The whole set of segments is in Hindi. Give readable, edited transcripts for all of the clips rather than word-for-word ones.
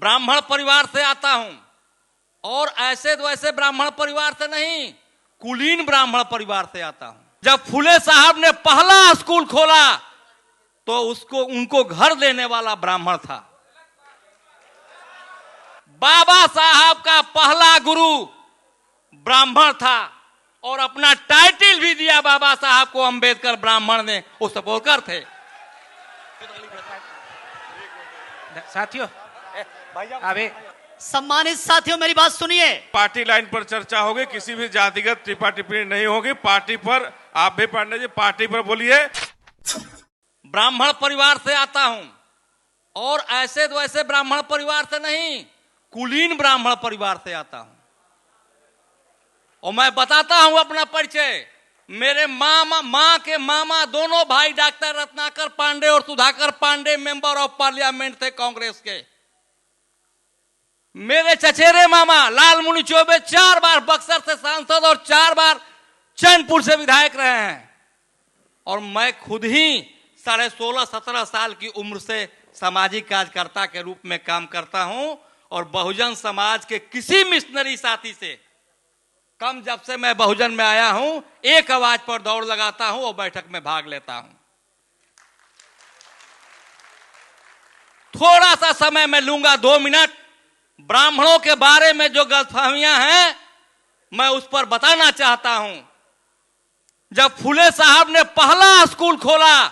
ब्राह्मण परिवार से आता हूं, और ऐसे तो ऐसे ब्राह्मण परिवार से नहीं, कुलीन ब्राह्मण परिवार से आता हूं। जब फुले साहब ने पहला स्कूल खोला तो उनको घर देने वाला ब्राह्मण था। बाबा साहब का पहला गुरु ब्राह्मण था, और अपना टाइटल भी दिया बाबा साहब को अंबेडकर ब्राह्मण ने, वो सपोर्टर थे। साथियों, अभी सम्मानित साथियों, मेरी बात सुनिए। पार्टी लाइन पर चर्चा होगी, किसी भी जातिगत टिप्पा टिप्पणी नहीं होगी। पार्टी पर आप भी पांडे जी पार्टी पर बोलिए। ब्राह्मण परिवार से आता हूं, और ऐसे तो ऐसे ब्राह्मण परिवार से नहीं, कुलीन ब्राह्मण परिवार से आता हूं। और मैं बताता हूं अपना परिचय। मेरे माँ के मामा दोनों भाई डॉक्टर रत्नाकर पांडे और Sudhakar Pandey member of parliament थे कांग्रेस के। मेरे चचेरे मामा लालमुनि चौबे 4 बार बक्सर से सांसद और 4 बार चैनपुर से विधायक रहे हैं। और मैं खुद ही 16.5-17 साल की उम्र से सामाजिक कार्यकर्ता के रूप में काम करता हूं, और बहुजन समाज के किसी मिशनरी साथी से कम, जब से मैं बहुजन में आया हूं, एक आवाज पर दौड़ लगाता हूं और बैठक में भाग लेता हूं। थोड़ा सा समय मैं लूंगा, 2 मिनट। ब्राह्मणों के बारे में जो गलतफहमियां हैं मैं उस पर बताना चाहता हूं। जब फुले साहब ने पहला स्कूल खोला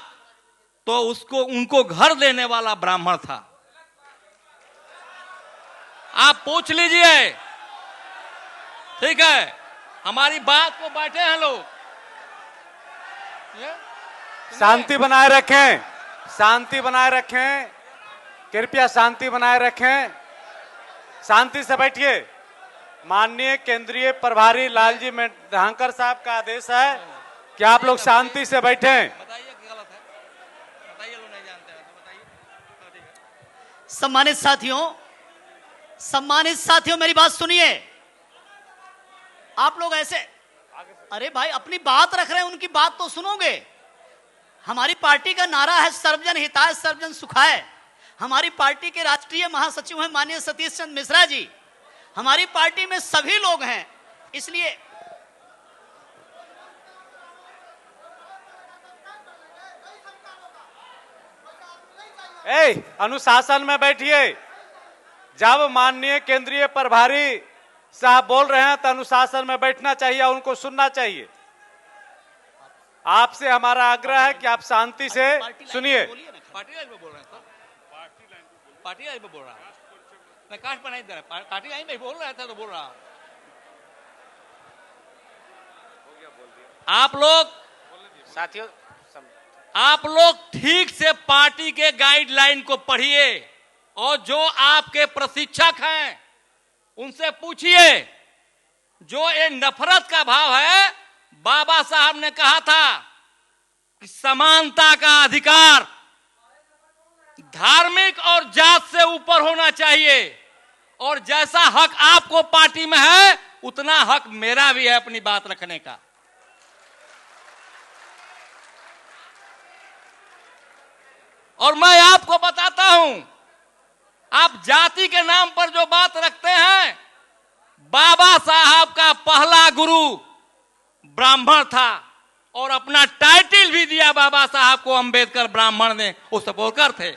तो उनको घर देने वाला ब्राह्मण था। आप पूछ लीजिए, ठीक है? हमारी बात को बैठे हैं लोग। शांति बनाए रखें, शांति बनाए रखें, कृपया शांति बनाए रखें, शांति से बैठिए। माननीय केंद्रीय प्रभारी लालजी मेढांकर साहब का आदेश है कि आप लोग शांति से बैठें। बताइए गलत है, बताइए, लोग नहीं जानते हैं तो बताइए। सम्मानित साथियों, मेरी बात सुनिए। आप लोग ऐसे, अरे भाई अपनी बात रख रहे हैं, उनकी बात तो सुनोगे। हमारी पार्टी का नारा है सर्वजन हिताय सर्वजन सुखाय। हमारी पार्टी के राष्ट्रीय महासचिव हैं माननीय सतीश चंद्र मिश्रा जी। हमारी पार्टी में सभी लोग हैं, इसलिए अनुशासन में बैठिए। जब माननीय केंद्रीय प्रभारी साहब बोल रहे हैं तो अनुशासन में बैठना चाहिए, उनको सुनना चाहिए। आपसे हमारा आग्रह है कि आप शांति से सुनिए। पार्टी लाइन में बोल रहे हैं सर, पार्टी लाइन में बोल रहा है, मैं काट पर नहीं दे रहा, पार्टी लाइन में बोल रहा था तो बोल रहा हूं। आप लोग साथियों, आप लोग ठीक से पार्टी के गाइडलाइन को पढ़िए, और जो आपके प्रशिक्षक हैं उनसे पूछिए। जो ये नफरत का भाव है, बाबा साहब ने कहा था कि समानता का अधिकार धार्मिक और जात से ऊपर होना चाहिए, और जैसा हक आपको पार्टी में है उतना हक मेरा भी है अपनी बात रखने का। और मैं आपको बताता हूं, आप जाति के नाम पर जो बात रखते हैं, बाबा साहब का पहला गुरु ब्राह्मण था, और अपना टाइटल भी दिया बाबा साहब को अंबेडकर ब्राह्मण ने, वो सपोर्टर थे।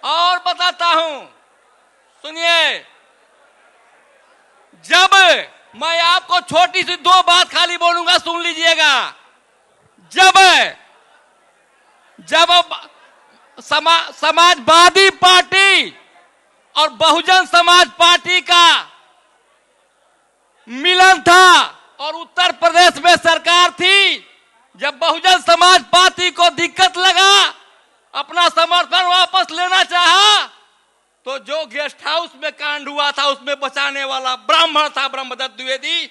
और बताता हूं, सुनिए, जब मैं आपको छोटी सी 2 बात खाली बोलूंगा, सुन लीजिएगा। जब समाजवादी पार्टी और बहुजन समाज पार्टी का मिलन था और उत्तर प्रदेश में सरकार थी, जब बहुजन समाज पार्टी को दिक्कत लगा, अपना समर्थन वापस लेना चाहा, तो जो गेस्ट हाउस में कांड हुआ था उसमें बचाने वाला ब्राह्मण था ब्रह्मदत्त द्विवेदी।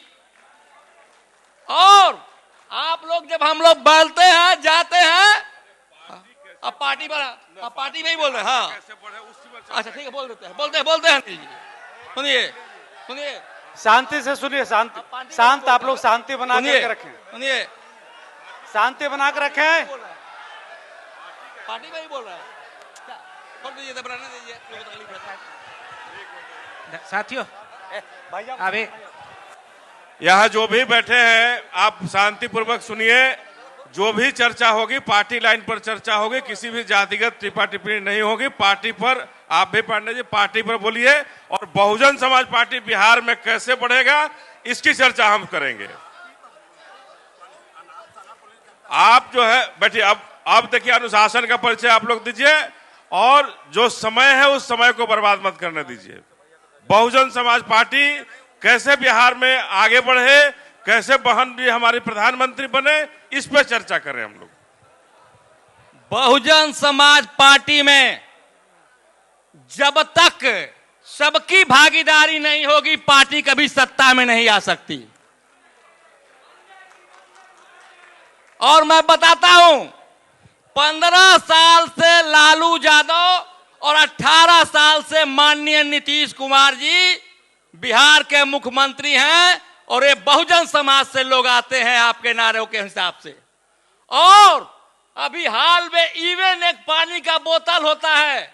और आप लोग, जब हम लोग बोलते हैं, जाते हैं, अब पार्टी में ही बोल रहे हैं। हाँ, अच्छा ठीक है, बोल देते हैं, बोलते हैं। सुनिए, शांति से सुनिए, शांत आप लोग शांति बना के रखें, सुनिए, शांति बना के रखें। पार्टी में ही बोल रहा है क्या? छोड़ दीजिए, तो रहने दीजिए, लोगों को तकलीफ रहता है। साथियों अभी यहाँ जो भी बैठे हैं आप शांतिपूर्वक सुनिए। जो भी चर्चा होगी पार्टी लाइन पर चर्चा होगी, किसी भी जातिगत टिप्पा टिप्पणी नहीं होगी। पार्टी पर आप भी पांडे जी पार्टी पर बोलिए, और बहुजन समाज पार्टी बिहार में कैसे बढ़ेगा इसकी चर्चा हम करेंगे। आप जो है बैठिए, अब देखिए अनुशासन का परिचय आप लोग दीजिए, और जो समय है उस समय को बर्बाद मत करने दीजिए। बहुजन समाज पार्टी कैसे बिहार में आगे बढ़े, कैसे बहन भी हमारी प्रधानमंत्री बने, इस पर चर्चा करें हम लोग। बहुजन समाज पार्टी में जब तक सबकी भागीदारी नहीं होगी पार्टी कभी सत्ता में नहीं आ सकती। और मैं बताता हूं, 15 साल से लालू यादव और 18 साल से माननीय नीतीश कुमार जी बिहार के मुख्यमंत्री हैं, और ये बहुजन समाज से लोग आते हैं आपके नारों के हिसाब से। और अभी हाल में इवन एक पानी का बोतल होता है,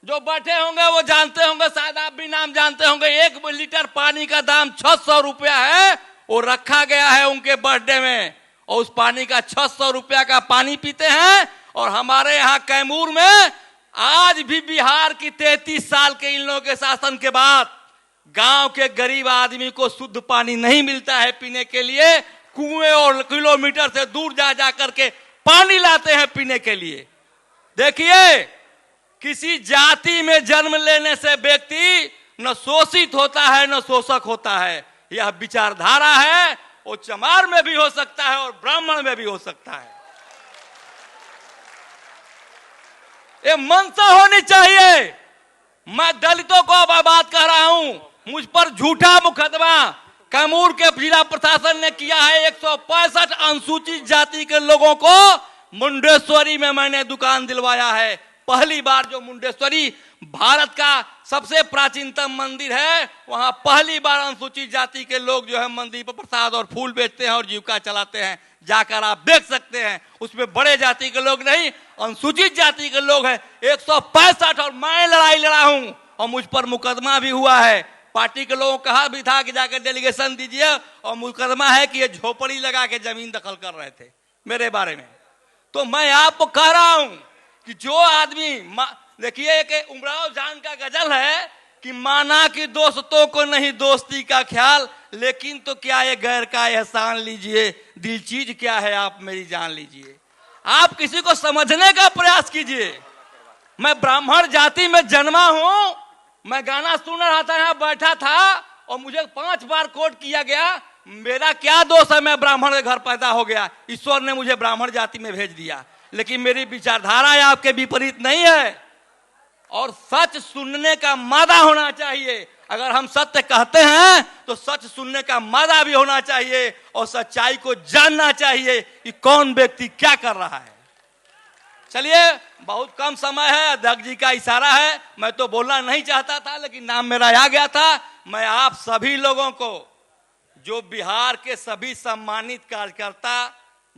जो बैठे होंगे वो जानते होंगे, शायद आप भी नाम जानते होंगे, 1 लीटर पानी का दाम 600 रुपया है। वो रखा गया है उनके बर्थडे में, और उस पानी का 600 रुपया का पानी पीते हैं। और हमारे यहाँ कैमूर में आज भी बिहार की 33 साल के इन लोगों के शासन के बाद गांव के गरीब आदमी को शुद्ध पानी नहीं मिलता है पीने के लिए। कुएं और किलोमीटर से दूर जा जा करके पानी लाते हैं पीने के लिए। देखिए, किसी जाति में जन्म लेने से व्यक्ति न शोषित होता है न शोषक होता है। यह विचारधारा है, वो चमार में भी हो सकता है और ब्राह्मण में भी हो सकता है। ये मंशा होनी चाहिए। मैं दलितों को अब बात कर रहा हूं, मुझ पर झूठा मुकदमा कैमूर के जिला प्रशासन ने किया है। 165 अनुसूचित जाति के लोगों को मुंडेश्वरी में मैंने दुकान दिलवाया है। पहली बार जो मुंडेश्वरी भारत का सबसे प्राचीनतम मंदिर है, वहां पहली बार अनुसूचित जाति के लोग जो है मंदिर पर प्रसाद और फूल बेचते हैं और जीविका चलाते हैं। जाकर आप देख सकते हैं, उसमें बड़े जाति के लोग नहीं, अनुसूचित जाति के लोग हैं। 165 और मैं लड़ाई लड़ा हूं, और मुझ पर मुकदमा भी हुआ है। पार्टी के लोगों को कहा भी था कि जाकर डेलीगेशन दीजिए, और मुकदमा है कि ये झोपड़ी लगा के जमीन दखल कर रहे थे मेरे बारे में। तो मैं आपको कह रहा हूं कि जो आदमी, देखिए एक उमराव जान का गजल है कि माना कि दोस्तों को नहीं दोस्ती का ख्याल, लेकिन तो क्या ये गैर का एहसान लीजिए, दिल चीज क्या है आप मेरी जान लीजिए। आप किसी को समझने का प्रयास कीजिए। मैं ब्राह्मण जाति में जन्मा हूं। मैं गाना सुन रहा था, यहाँ बैठा था, और मुझे 5 बार कोट किया गया। मेरा क्या दोष है, मैं ब्राह्मण के घर पैदा हो गया, ईश्वर ने मुझे ब्राह्मण जाति में भेज दिया। लेकिन मेरी विचारधारा आपके विपरीत नहीं है, और सच सुनने का मादा होना चाहिए। अगर हम सत्य कहते हैं तो सच सुनने का मादा भी होना चाहिए, और सच्चाई को जानना चाहिए कि कौन व्यक्ति क्या कर रहा है। चलिए, बहुत कम समय है, अध्यक्ष जी का इशारा है। मैं तो बोलना नहीं चाहता था, लेकिन नाम मेरा आ गया था। मैं आप सभी लोगों को, जो बिहार के सभी सम्मानित कार्यकर्ता,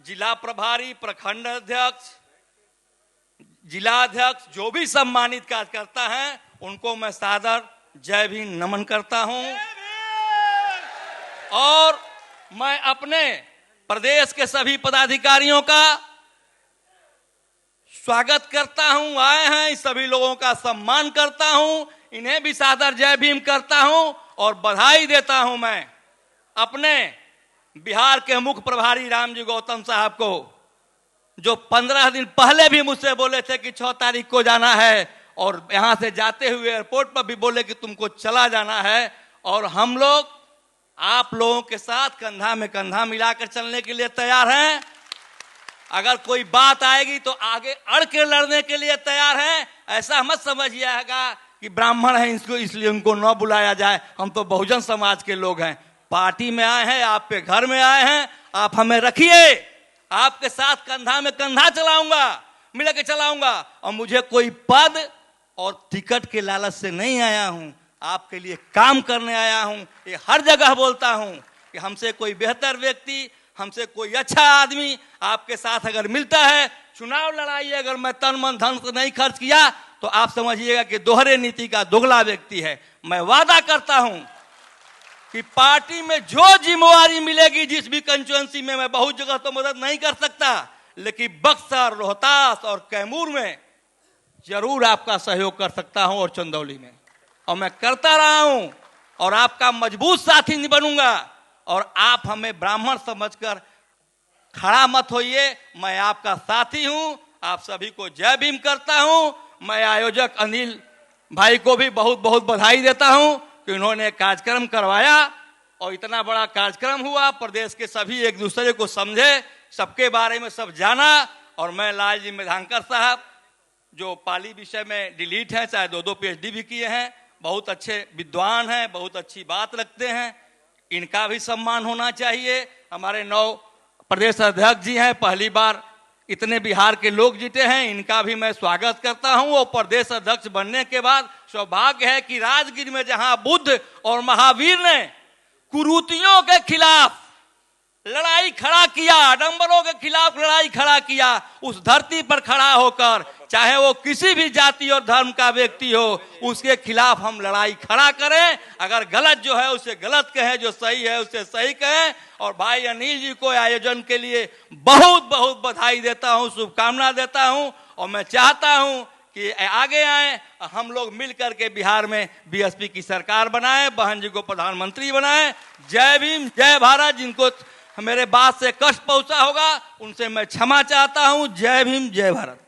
जिला प्रभारी, प्रखंड अध्यक्ष, जिला अध्यक्ष, जो भी सम्मानित कार्यकर्ता हैं, उनको मैं सादर जय भीम नमन करता हूं। और मैं अपने प्रदेश के सभी पदाधिकारियों का स्वागत करता हूं। आए हैं, इस सभी लोगों का सम्मान करता हूं, इन्हें भी सादर जय भीम करता हूं, और बधाई देता हूं मैं अपने बिहार के मुख्य प्रभारी रामजी गौतम साहब को, जो 15 दिन पहले भी मुझसे बोले थे कि 6 तारीख को जाना है, और यहां से जाते हुए एयरपोर्ट पर भी बोले कि तुमको चला जाना है। और हम लोग आप लोगों के साथ कंधा में कंधा मिलाकर चलने के लिए तैयार हैं। अगर कोई बात आएगी तो आगे अड़ के लड़ने के लिए तैयार हैं। ऐसा मत समझिएगा कि ब्राह्मण है इसको इसलिए उनको न बुलाया जाए। हम तो बहुजन समाज के लोग हैं, पार्टी में आए हैं, आपके घर में आए हैं। आप हमें रखिए, आपके साथ कंधा में कंधा चलाऊंगा, मिल के चलाऊंगा। और मुझे कोई पद और टिकट के लालच से नहीं आया हूं, आपके लिए काम करने आया हूं। ये हर जगह बोलता हूं कि हमसे कोई बेहतर व्यक्ति, हमसे कोई अच्छा आदमी आपके साथ अगर मिलता है चुनाव लड़ाई अगर मैं तन मन धन से नहीं खर्च किया तो आप समझिएगा कि दोहरे नीति का दोगला व्यक्ति है। मैं वादा करता हूं कि पार्टी में जो जिम्मेवारी मिलेगी, जिस भी कंस्टिट्यूएंसी में, मैं बहुत जगह तो मदद नहीं कर सकता, लेकिन बक्सर, रोहतास और कैमूर में जरूर आपका सहयोग कर सकता हूं और चंदौली में, और मैं करता रहा हूं और आपका मजबूत साथी नहीं बनूंगा। और आप हमें ब्राह्मण समझकर खड़ा मत होइए, मैं आपका साथी हूं। आप सभी को जय भीम करता हूं। मैं आयोजक अनिल भाई को भी बहुत बहुत बधाई देता हूं कि उन्होंने कार्यक्रम करवाया और इतना बड़ा कार्यक्रम हुआ। प्रदेश के सभी एक दूसरे को समझे, सबके बारे में सब जाना। और मैं लाल जी मेधांकर साहब जो पाली विषय में डिलीट हैं, चाहे 2-2 PhD भी किए हैं, बहुत अच्छे विद्वान हैं, बहुत अच्छी बात रखते हैं, इनका भी सम्मान होना चाहिए। हमारे 9 प्रदेश अध्यक्ष जी हैं, पहली बार इतने बिहार के लोग जीते हैं, इनका भी मैं स्वागत करता हूं। और प्रदेश अध्यक्ष बनने के बाद सौभाग्य है कि राजगीर में जहां बुद्ध और महावीर ने कुरीतियों के खिलाफ लड़ाई खड़ा किया, आडंबरों के खिलाफ लड़ाई खड़ा किया, उस धरती पर खड़ा होकर, चाहे वो किसी भी जाति और धर्म का व्यक्ति हो, उसके खिलाफ हम लड़ाई खड़ा करें। अगर गलत जो है उसे गलत कहें, जो सही है उसे सही कहें। और भाई अनिल जी को आयोजन के लिए बहुत बहुत बधाई देता हूं, शुभकामना देता हूं। और मैं चाहता हूं कि आगे आए, हम लोग मिलकर के बिहार में बीएसपी की सरकार बनाएं, बहन जी को प्रधानमंत्री बनाएं। जय भीम, जय भारत। जिनको मेरे बात से कष्ट पहुंचा होगा उनसे मैं क्षमा चाहता हूं। जय भीम, जय भारत।